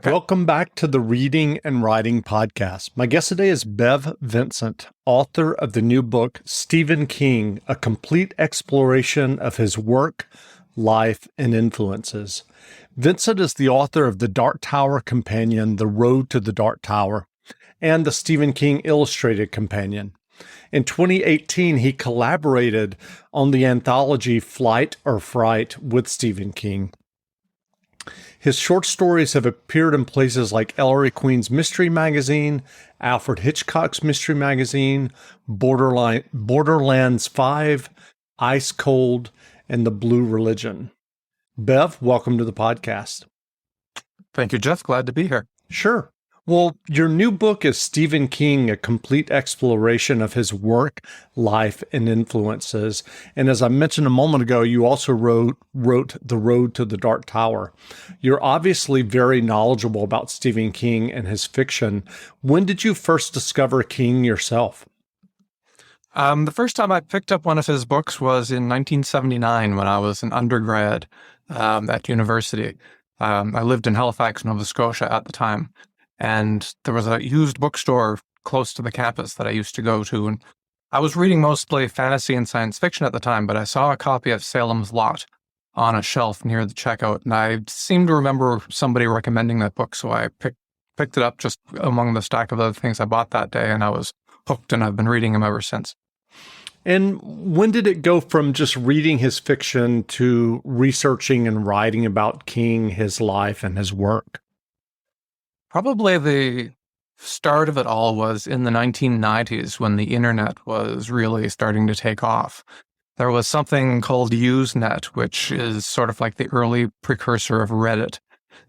Okay. Welcome back to the Reading and Writing Podcast. My guest today is Bev Vincent, author of the new book, Stephen King, A Complete Exploration of His Work, Life, and Influences. Vincent is the author of the Dark Tower Companion, The Road to the Dark Tower, and the Stephen King Illustrated Companion. In 2018, he collaborated on the anthology Flight or Fright with Stephen King. His short stories have appeared in places like Ellery Queen's Mystery Magazine, Alfred Hitchcock's Mystery Magazine, Borderlands 5, Ice Cold, and The Blue Religion. Bev, welcome to the podcast. Thank you, Jeff. Glad to be here. Sure. Well, your new book is Stephen King, A Complete Exploration of His Work, Life, and Influences. And as I mentioned a moment ago, you also wrote The Road to the Dark Tower. You're obviously very knowledgeable about Stephen King and his fiction. When did you first discover King yourself? The first time I picked up one of his books was in 1979 when I was an undergrad at university. I lived in Halifax, Nova Scotia at the time. And there was a used bookstore close to the campus that I used to go to. And I was reading mostly fantasy and science fiction at the time, but I saw a copy of Salem's Lot on a shelf near the checkout. And I seem to remember somebody recommending that book. So I picked it up just among the stack of other things I bought that day. And I was hooked, and I've been reading him ever since. And when did it go from just reading his fiction to researching and writing about King, his life, and his work? Probably the start of it all was in the 1990s when the internet was really starting to take off. There was something called Usenet, which is sort of like the early precursor of Reddit.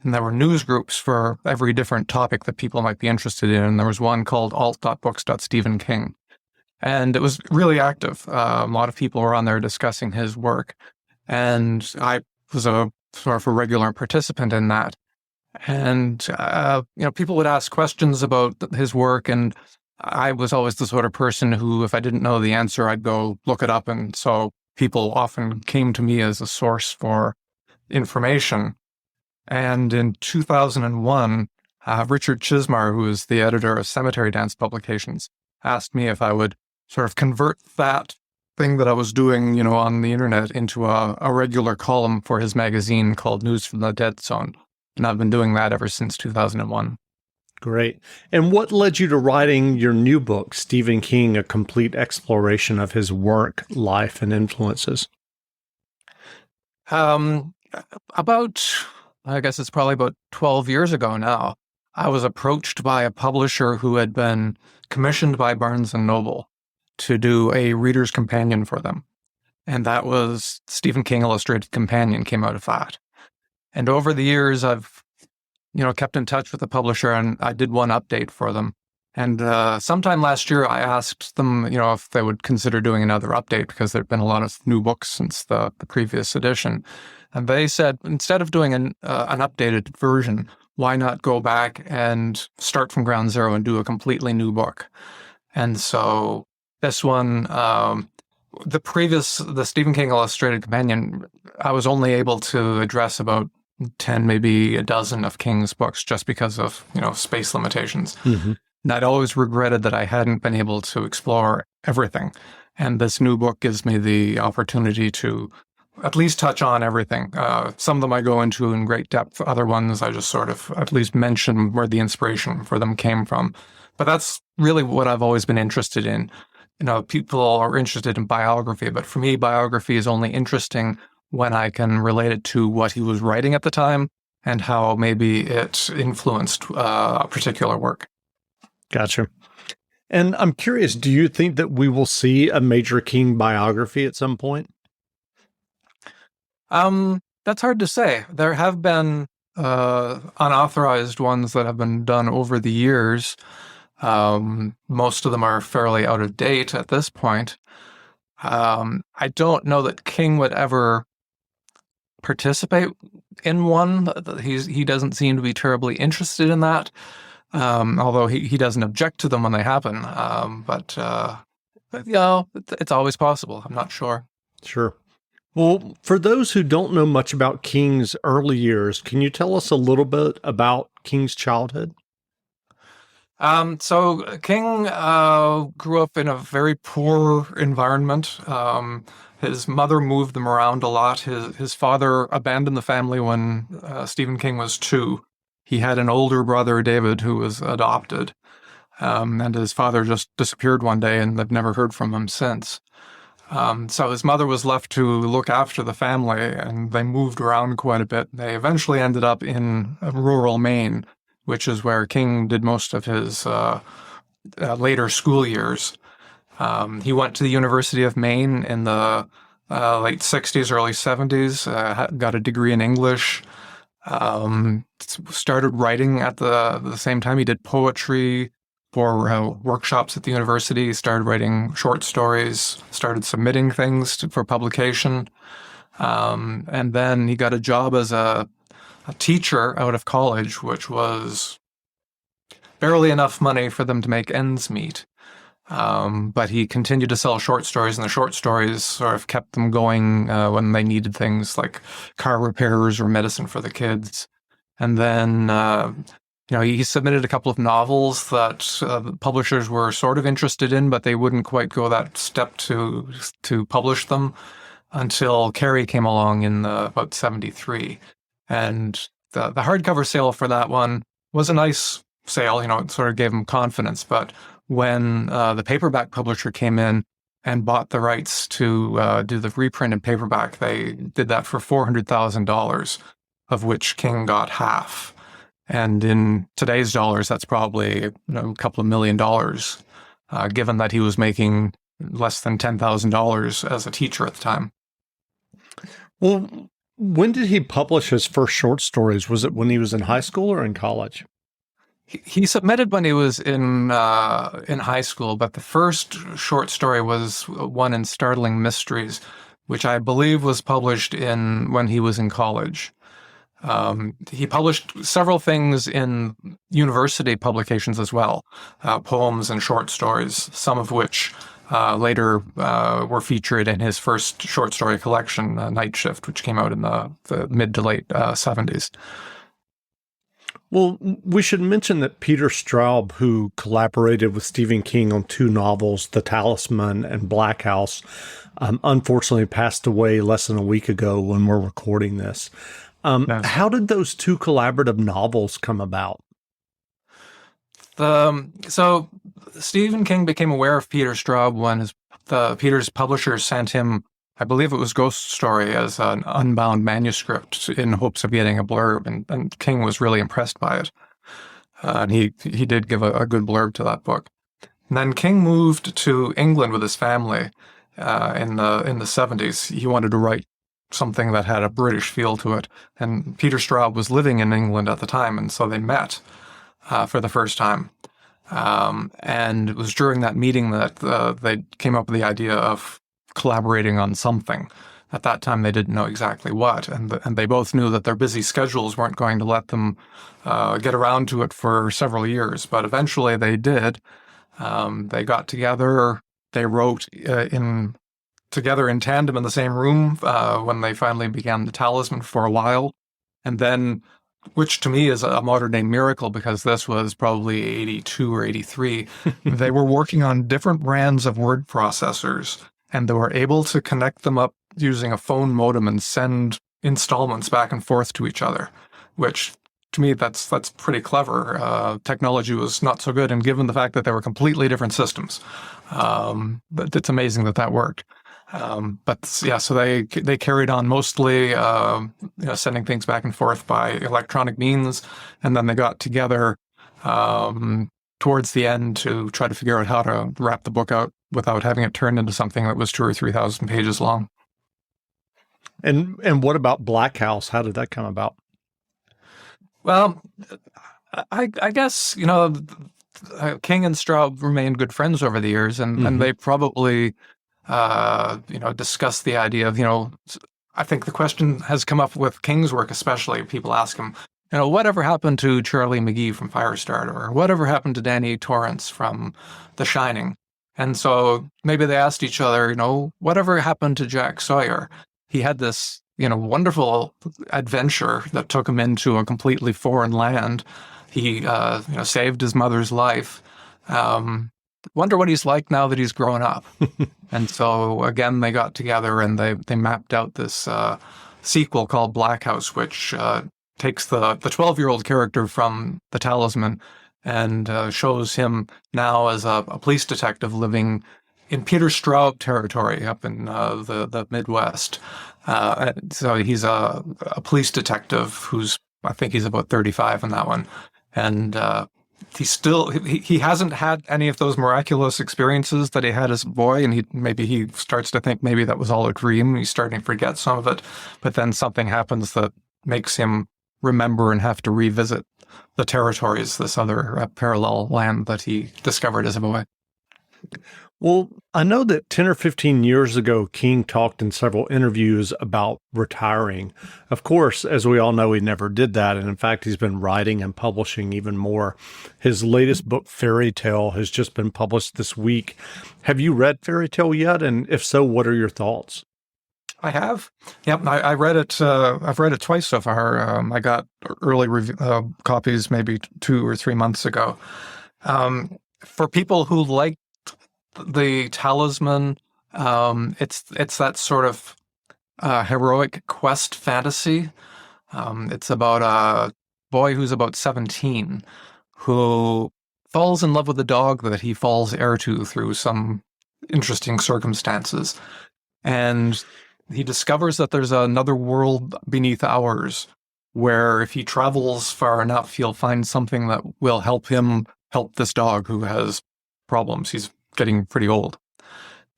And there were news groups for every different topic that people might be interested in. And there was one called alt.books.stephenking. And it was really active. A lot of people were on there discussing his work. And I was a sort of a regular participant in that. And, people would ask questions about his work, and I was always the sort of person who, if I didn't know the answer, I'd go look it up. And so people often came to me as a source for information. And in 2001, Richard Chismar, who is the editor of Cemetery Dance Publications, asked me if I would sort of convert that thing that I was doing, on the internet into a regular column for his magazine called News from the Dead Zone. And I've been doing that ever since 2001. Great. And what led you to writing your new book, Stephen King, A Complete Exploration of His Work, Life, and Influences? I guess it's probably about 12 years ago now, I was approached by a publisher who had been commissioned by Barnes & Noble to do a reader's companion for them. And that was Stephen King Illustrated Companion came out of that. And over the years, I've, kept in touch with the publisher, and I did one update for them. And sometime last year, I asked them, if they would consider doing another update because there'd been a lot of new books since the previous edition. And they said, instead of doing an updated version, why not go back and start from ground zero and do a completely new book? And so this one, the Stephen King Illustrated Companion, I was only able to address about 10, maybe a dozen of King's books just because of, space limitations. Mm-hmm. And I'd always regretted that I hadn't been able to explore everything. And this new book gives me the opportunity to at least touch on everything. Some of them I go into in great depth. Other ones I just sort of at least mention where the inspiration for them came from. But that's really what I've always been interested in. People are interested in biography, but for me, biography is only interesting when I can relate it to what he was writing at the time and how maybe it influenced a particular work. Gotcha. And I'm curious, do you think that we will see a major King biography at some point? That's hard to say. There have been unauthorized ones that have been done over the years. Most of them are fairly out of date at this point. I don't know that King would ever participate in one. He doesn't seem to be terribly interested in that, although he doesn't object to them when they happen. But it's always possible. I'm not sure. Sure. Well, for those who don't know much about King's early years, can you tell us a little bit about King's childhood? So King grew up in a very poor environment. His mother moved them around a lot. His father abandoned the family when Stephen King was 2. He had an older brother, David, who was adopted. And his father just disappeared one day, and they've never heard from him since. So his mother was left to look after the family, and they moved around quite a bit. They eventually ended up in rural Maine, which is where King did most of his later school years. He went to the University of Maine in the late 60s, early 70s, got a degree in English, started writing at the same time. He did poetry for workshops at the university, started writing short stories, started submitting things for publication. And then he got a job as a teacher out of college, which was barely enough money for them to make ends meet. But he continued to sell short stories, and the short stories sort of kept them going when they needed things like car repairs or medicine for the kids. And then, he submitted a couple of novels that the publishers were sort of interested in, but they wouldn't quite go that step to publish them until Carrie came along in about 73. And the hardcover sale for that one was a nice sale. It sort of gave him confidence. But when the paperback publisher came in and bought the rights to do the reprint in paperback, they did that for $400,000, of which King got half. And in today's dollars, that's probably a couple of $1 million, given that he was making less than $10,000 as a teacher at the time. Well, when did he publish his first short stories? Was it when he was in high school or in college? He submitted when he was in high school, but the first short story was one in Startling Mysteries, which I believe was published when he was in college. He published several things in university publications as well, poems and short stories, some of which later were featured in his first short story collection, Night Shift, which came out in the mid to late 70s. Well, we should mention that Peter Straub, who collaborated with Stephen King on 2 novels, The Talisman and Black House, unfortunately passed away less than a week ago when we're recording this. Yes. How did those 2 collaborative novels come about? So Stephen King became aware of Peter Straub when Peter's publisher sent him, I believe it was Ghost Story, as an unbound manuscript in hopes of getting a blurb, and King was really impressed by it. And he did give a good blurb to that book. And then King moved to England with his family in the 70s. He wanted to write something that had a British feel to it. And Peter Straub was living in England at the time, and so they met for the first time. And it was during that meeting that they came up with the idea of collaborating on something. At that time, they didn't know exactly what, and they both knew that their busy schedules weren't going to let them get around to it for several years. But eventually they did. They got together. They wrote together in tandem in the same room when they finally began The Talisman for a while. And then, which to me is a modern-day miracle because this was probably 82 or 83, they were working on different brands of word processors, and they were able to connect them up using a phone modem and send installments back and forth to each other, which to me, that's pretty clever. Technology was not so good, and given the fact that they were completely different systems, but it's amazing that worked. But yeah, so they carried on mostly sending things back and forth by electronic means, and then they got together towards the end to try to figure out how to wrap the book out without having it turned into something that was 2,000 or 3,000 pages long. And what about Black House? How did that come about? Well, I guess King and Straub remained good friends over the years, and they probably discuss the idea of, I think the question has come up with King's work, especially. People ask him, whatever happened to Charlie McGee from Firestarter, or whatever happened to Danny Torrance from The Shining? And so maybe they asked each other, whatever happened to Jack Sawyer? he had this, wonderful adventure that took him into a completely foreign land. He, saved his mother's life. Wonder what he's like now that he's grown up. And so again, they got together and they mapped out this sequel called Black House, which takes the 12-year-old character from The Talisman and shows him now as a police detective living in Peter Straub territory up in the Midwest. So he's a police detective I think he's about 35 in that one. And he hasn't had any of those miraculous experiences that he had as a boy, and he starts to think maybe that was all a dream. He's starting to forget some of it, but then something happens that makes him remember and have to revisit the territories, this other parallel land that he discovered as a boy. Well, I know that 10 or 15 years ago, King talked in several interviews about retiring. Of course, as we all know, he never did that. And in fact, he's been writing and publishing even more. His latest book, Fairy Tale, has just been published this week. Have you read Fairy Tale yet? And if so, what are your thoughts? I have. Yep, I read it. I've read it twice so far. I got early copies maybe 2 or 3 months ago. For people who like The Talisman, it's that sort of heroic quest fantasy. It's about a boy who's about 17 who falls in love with a dog that he falls heir to through some interesting circumstances. And he discovers that there's another world beneath ours where if he travels far enough, he'll find something that will help him help this dog who has problems. He's getting pretty old.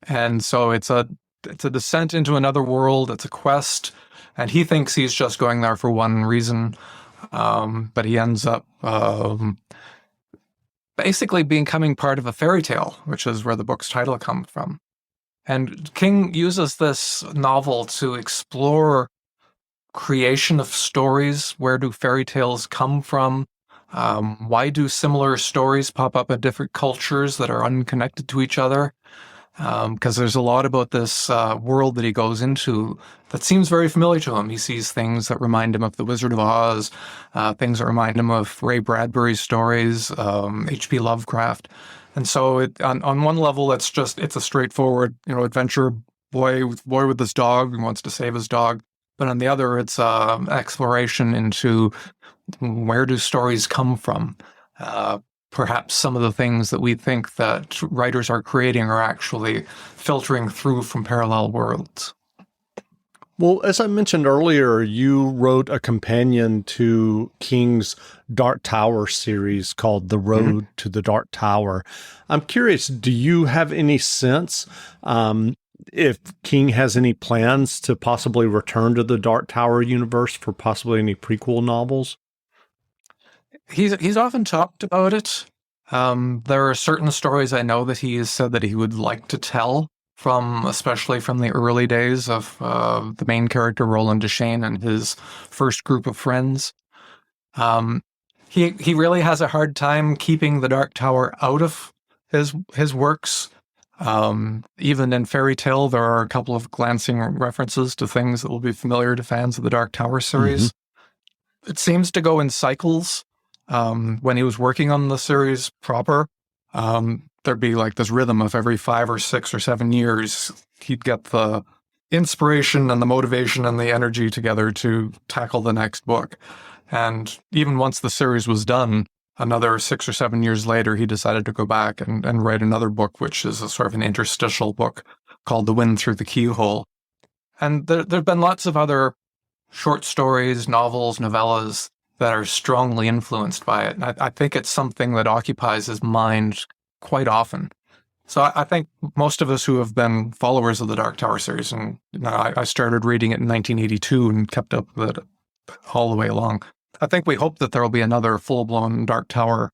And so it's a descent into another world. It's a quest. And he thinks he's just going there for one reason. But he ends up basically becoming part of a fairy tale, which is where the book's title comes from. And King uses this novel to explore creation of stories. Where do fairy tales come from? Why do similar stories pop up in different cultures that are unconnected to each other? Because there's a lot about this world that he goes into that seems very familiar to him. He sees things that remind him of The Wizard of Oz, things that remind him of Ray Bradbury's stories, H.P. Lovecraft. And so on one level, it's a straightforward, adventure boy with his dog who wants to save his dog. But on the other, it's exploration into where do stories come from? Perhaps some of the things that we think that writers are creating are actually filtering through from parallel worlds. Well, as I mentioned earlier, you wrote a companion to King's Dark Tower series called The Road to the Dark Tower. I'm curious, do you have any sense if King has any plans to possibly return to the Dark Tower universe for possibly any prequel novels? He's often talked about it. There are certain stories I know that he has said that he would like to tell, especially from the early days of the main character, Roland Deschain, and his first group of friends. He really has a hard time keeping the Dark Tower out of his works. Even in Fairy Tale, there are a couple of glancing references to things that will be familiar to fans of the Dark Tower series. Mm-hmm. It seems to go in cycles. When he was working on the series proper, there'd be like this rhythm of every 5 or 6 or 7 years, he'd get the inspiration and the motivation and the energy together to tackle the next book. And even once the series was done, another 6 or 7 years later, he decided to go back and write another book, which is a sort of an interstitial book called The Wind Through the Keyhole. And there've been lots of other short stories, novels, novellas that are strongly influenced by it. And I think it's something that occupies his mind quite often. So I think most of us who have been followers of the Dark Tower series, and I started reading it in 1982 and kept up with it all the way along. I think we hope that there will be another full-blown Dark Tower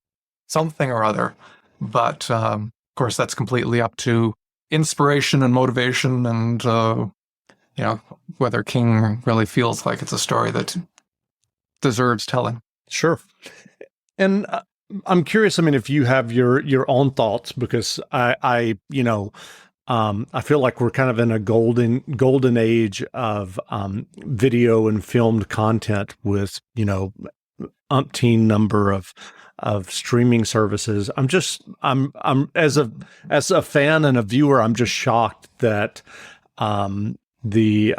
something or other. But, of course, that's completely up to inspiration and motivation and, whether King really feels like it's a story that deserves telling. Sure. And I'm curious, if you have your own thoughts, because I I feel like we're kind of in a golden age of video and filmed content with, umpteen number of streaming services. I'm as a fan and a viewer, I'm just shocked that the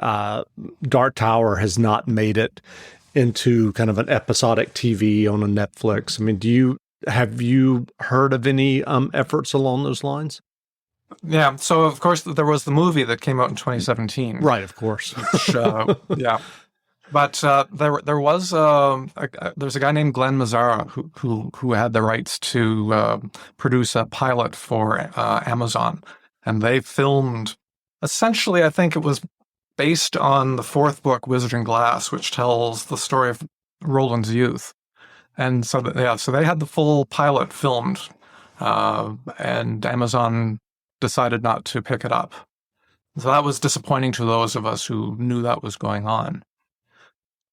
Dark Tower has not made it into kind of an episodic TV on a Netflix. I mean, have you heard of any efforts along those lines? Yeah. So of course there was the movie that came out in 2017. Right, of course. Which, yeah. But there was there's a guy named Glenn Mazzara who had the rights to produce a pilot for Amazon, and they filmed. Essentially, I think it was based on the fourth book, Wizard and Glass, which tells the story of Roland's youth. And so they had the full pilot filmed, and Amazon decided not to pick it up. So that was disappointing to those of us who knew that was going on.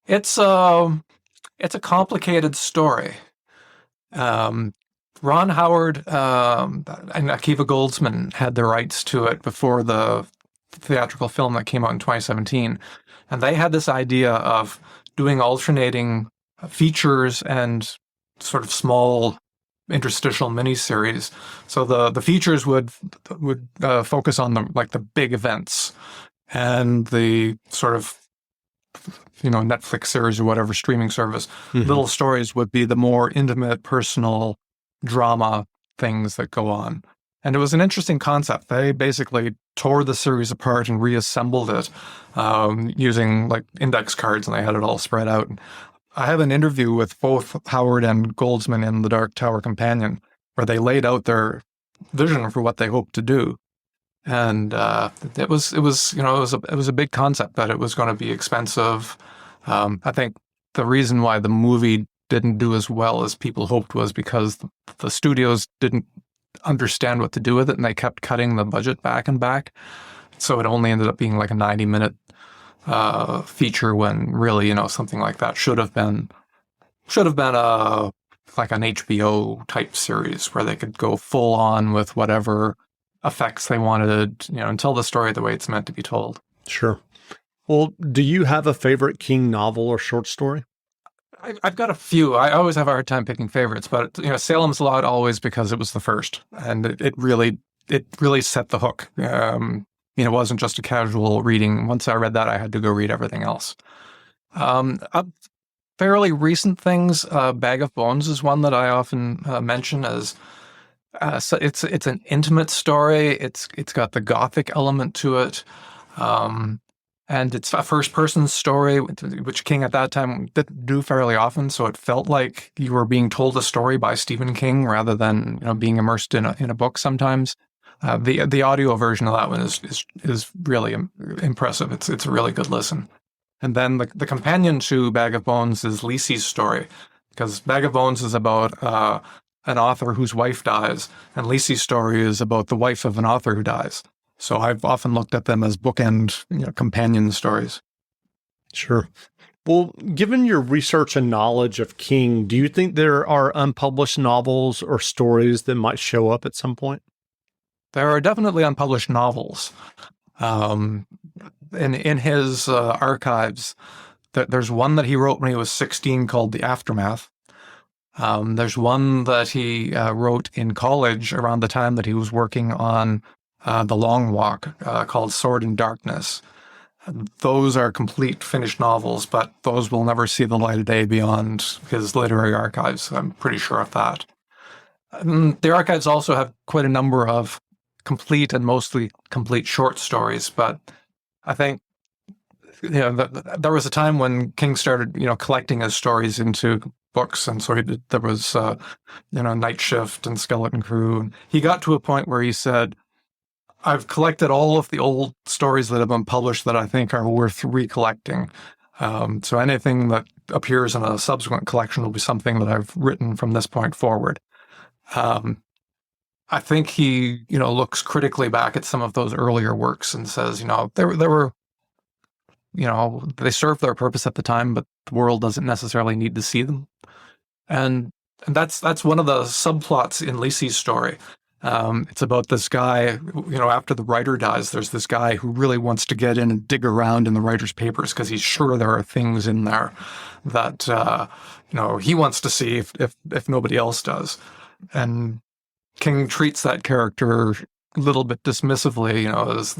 It's a complicated story. Ron Howard and Akiva Goldsman had the rights to it before the theatrical film that came out in 2017. And they had this idea of doing alternating features and sort of small interstitial miniseries. So the features would focus on the big events, and the sort of Netflix series or whatever streaming service, little stories would be the more intimate, personal drama things that go on. And it was an interesting concept. They basically tore the series apart and reassembled it using index cards, and they had it all spread out. I have an interview with both Howard and Goldsman in The Dark Tower Companion, where they laid out their vision for what they hoped to do. And it was a big concept that it was going to be expensive. I think the reason why the movie didn't do as well as people hoped was because the studios didn't understand what to do with it, and they kept cutting the budget back and back. So it only ended up being like a 90-minute feature, when really, something like that should have been like an HBO type series where they could go full on with whatever effects they wanted, and tell the story the way it's meant to be told. Sure. Well, do you have a favorite King novel or short story? I've got a few. I always have a hard time picking favorites, but Salem's Lot always, because it was the first, and it really set the hook. It wasn't just a casual reading. Once I read that, I had to go read everything else. Fairly recent things, Bag of Bones is one that I often mention as. So it's an intimate story. It's got the gothic element to it. And it's a first-person story, which King at that time didn't do fairly often. So it felt like you were being told a story by Stephen King rather than being immersed in a book. Sometimes the audio version of that one is really impressive. It's a really good listen. And then the companion to Bag of Bones is Lisey's story, because Bag of Bones is about an author whose wife dies, and Lisey's story is about the wife of an author who dies. So I've often looked at them as bookend, companion stories. Sure. Well, given your research and knowledge of King, do you think there are unpublished novels or stories that might show up at some point? There are definitely unpublished novels. In his archives, there's one that he wrote when he was 16 called The Aftermath. There's one that he wrote in college around the time that he was working on The Long Walk, called Sword in Darkness. Those are complete finished novels, but those will never see the light of day beyond his literary archives. I'm pretty sure of that. The archives also have quite a number of complete and mostly complete short stories, but I think there was a time when King started collecting his stories into books, and so there was Night Shift and Skeleton Crew. He got to a point where he said, I've collected all of the old stories that have been published that I think are worth recollecting. So anything that appears in a subsequent collection will be something that I've written from this point forward. I think he, looks critically back at some of those earlier works and says, there were, they served their purpose at the time, but the world doesn't necessarily need to see them. And that's one of the subplots in Lisey's story. It's about this guy, after the writer dies, there's this guy who really wants to get in and dig around in the writer's papers because he's sure there are things in there that, he wants to see if nobody else does. And King treats that character a little bit dismissively, as,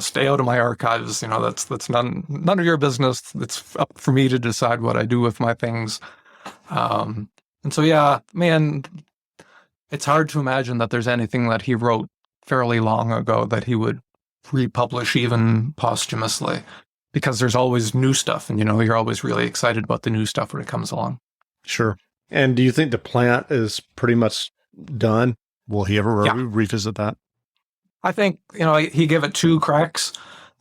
stay out of my archives. That's none of your business. It's up for me to decide what I do with my things. And so, yeah, man, it's hard to imagine that there's anything that he wrote fairly long ago that he would republish even posthumously, because there's always new stuff, and you're always really excited about the new stuff when it comes along. Sure. And do you think the plant is pretty much done? Will he ever revisit that? I think, he gave it 2 cracks.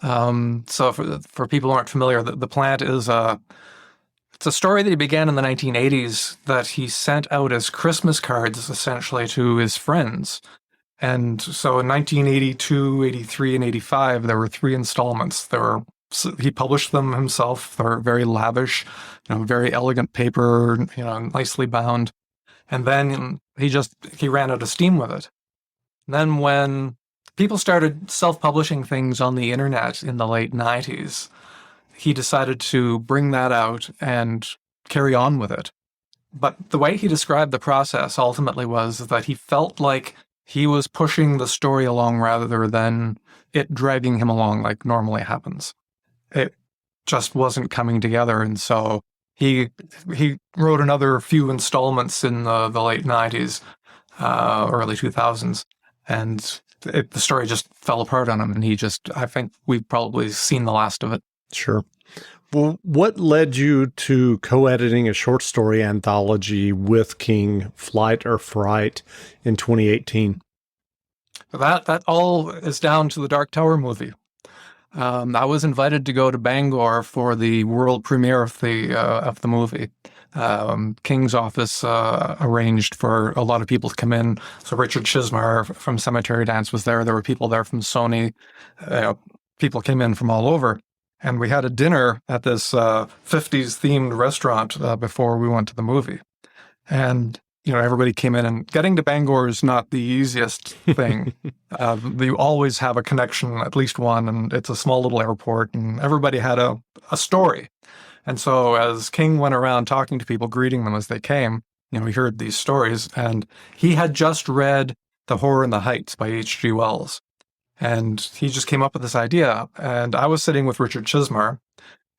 So for people who aren't familiar, the plant is it's a story that he began in the 1980s that he sent out as Christmas cards, essentially, to his friends. And so in 1982, 83, and 85, there were 3 installments. He published them himself. They're very lavish, very elegant paper, nicely bound. And then he ran out of steam with it. And then when people started self-publishing things on the internet in the late 90s, he decided to bring that out and carry on with it. But the way he described the process ultimately was that he felt like he was pushing the story along rather than it dragging him along like normally happens. It just wasn't coming together. And so he wrote another few installments in the late 90s, early 2000s. And the story just fell apart on him. And I think we've probably seen the last of it. Sure. Well, what led you to co-editing a short story anthology with King, Flight or Fright, in 2018? That all is down to the Dark Tower movie. I was invited to go to Bangor for the world premiere of the movie. King's office arranged for a lot of people to come in. So Richard Chismar from Cemetery Dance was there. There were people there from Sony. People came in from all over. And we had a dinner at this 50s themed restaurant before we went to the movie. And, everybody came in, and getting to Bangor is not the easiest thing. You always have a connection, at least one, and it's a small little airport, and everybody had a story. And so as King went around talking to people, greeting them as they came, he heard these stories, and he had just read The Horror in the Heights by H.G. Wells. And he just came up with this idea. And I was sitting with Richard Chismar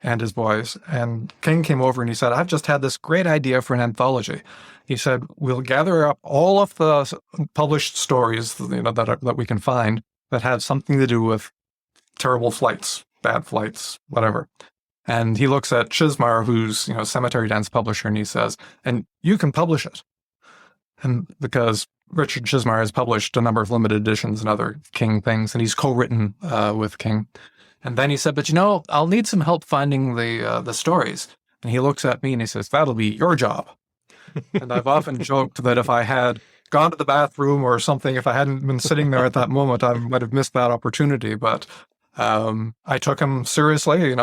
and his boys, and King came over and he said, I've just had this great idea for an anthology. He said, we'll gather up all of the published stories that we can find that have something to do with terrible flights, bad flights, whatever. And he looks at Chismar, who's Cemetery Dance publisher, and he says, and you can publish it. And because Richard Chismar has published a number of limited editions and other King things, and he's co-written with King. And then he said, but I'll need some help finding the stories. And he looks at me and he says, that'll be your job. And I've often joked that if I had gone to the bathroom or something, if I hadn't been sitting there at that moment, I might have missed that opportunity. But I took him seriously.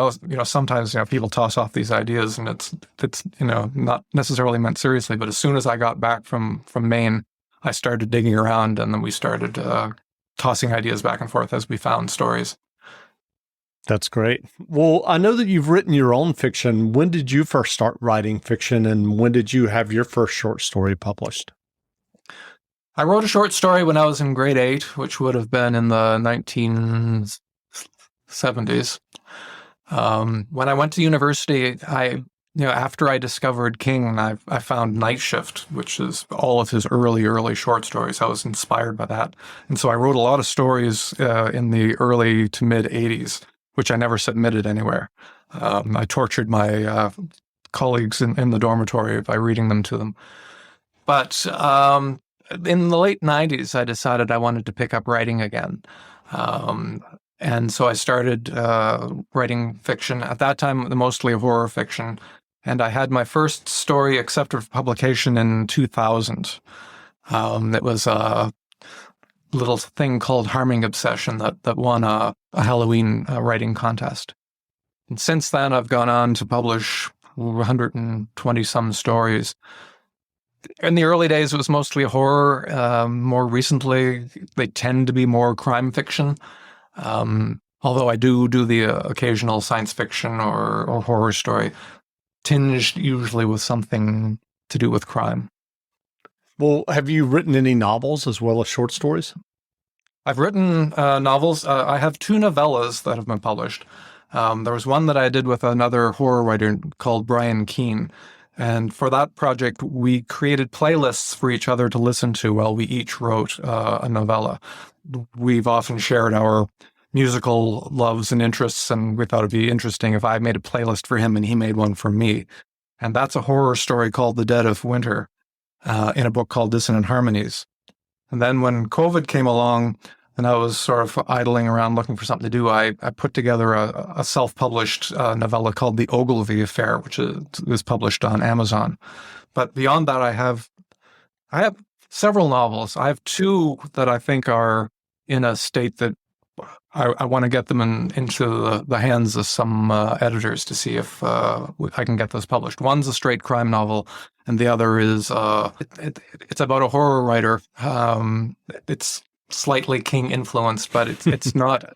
Sometimes people toss off these ideas and it's not necessarily meant seriously. But as soon as I got back from Maine, I started digging around, and then we started tossing ideas back and forth as we found stories. That's great. Well, I know that you've written your own fiction. When did you first start writing fiction, and when did you have your first short story published? I wrote a short story when I was in grade 8, which would have been in the 1970s. When I went to university, after I discovered King, I found Night Shift, which is all of his early short stories. I was inspired by that. And so I wrote a lot of stories in the early to mid 80s, which I never submitted anywhere. I tortured my colleagues in the dormitory by reading them to them. But in the late 90s, I decided I wanted to pick up writing again. And so I started writing fiction, at that time mostly horror fiction. And I had my first story accepted for publication in 2000. It was a little thing called Harming Obsession that won a Halloween writing contest. And since then, I've gone on to publish 120-some stories. In the early days, it was mostly horror. More recently, they tend to be more crime fiction. Although I do the occasional science fiction or horror story, tinged usually with something to do with crime. Well, have you written any novels as well as short stories? I've written novels. I have 2 novellas that have been published. There was one that I did with another horror writer called Brian Keene. And for that project, we created playlists for each other to listen to while we each wrote a novella. We've often shared our musical loves and interests, and we thought it'd be interesting if I made a playlist for him and he made one for me. And that's a horror story called The Dead of Winter in a book called Dissonant Harmonies. And then when COVID came along and I was sort of idling around looking for something to do, I put together a self-published novella called The Ogilvy Affair, which is published on Amazon. But beyond that, I have several novels. I have 2 that I think are in a state that I want to get them into the hands of some editors to see if I can get those published. One's a straight crime novel, and the other is it's about a horror writer. It's slightly King influenced, but it's not.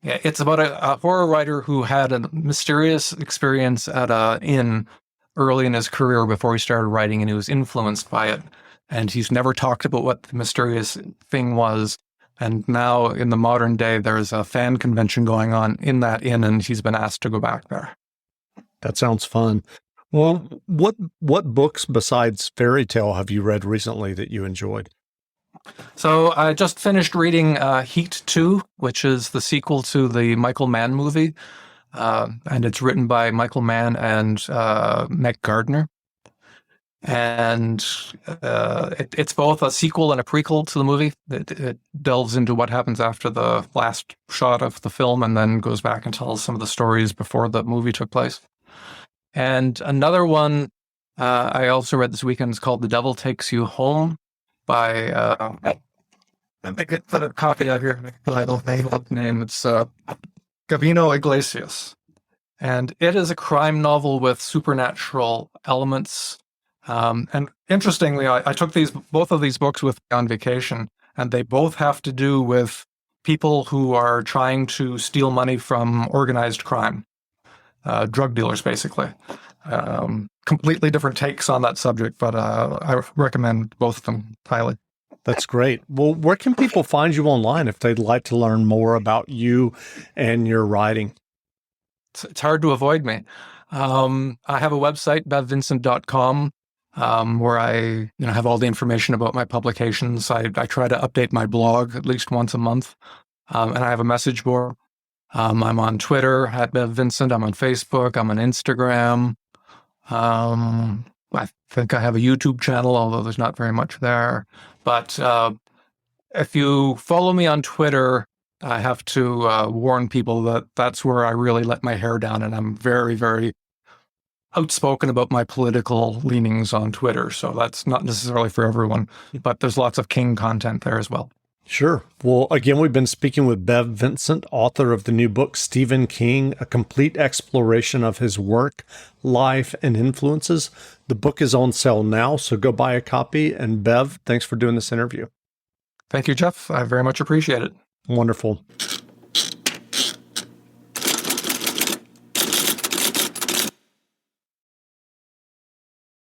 Yeah, it's about a horror writer who had a mysterious experience at an inn early in his career before he started writing, and he was influenced by it. And he's never talked about what the mysterious thing was. And now in the modern day, there's a fan convention going on in that inn, and he's been asked to go back there. That sounds fun. Well, what books besides fairy tale have you read recently that you enjoyed? So I just finished reading Heat 2, which is the sequel to the Michael Mann movie. And it's written by Michael Mann and Meg Gardner. And it's both a sequel and a prequel to the movie. It delves into what happens after the last shot of the film and then goes back and tells some of the stories before the movie took place. And another one I also read this weekend is called The Devil Takes You Home by, I think I put a copy out here, but I don't know the name. It's Gavino Iglesias. And it is a crime novel with supernatural elements. And interestingly, I took both of these books with me on vacation, and they both have to do with people who are trying to steal money from organized crime, drug dealers, basically. Completely different takes on that subject, but I recommend both of them highly. That's great. Well, where can people find you online if they'd like to learn more about you and your writing? It's hard to avoid me. I have a website, bevvincent.com. Where I have all the information about my publications. I try to update my blog at least once a month. And I have a message board. I'm on Twitter at @BevVincent. I'm on Facebook. I'm on Instagram. I think I have a YouTube channel, although there's not very much there. But if you follow me on Twitter, I have to warn people that that's where I really let my hair down, and I'm very, very outspoken about my political leanings on Twitter. So that's not necessarily for everyone, but there's lots of King content there as well. Sure. Well, again, we've been speaking with Bev Vincent, author of the new book, Stephen King, a complete exploration of his work, life, and influences. The book is on sale now, so go buy a copy. And Bev, thanks for doing this interview. Thank you, Jeff. I very much appreciate it. Wonderful.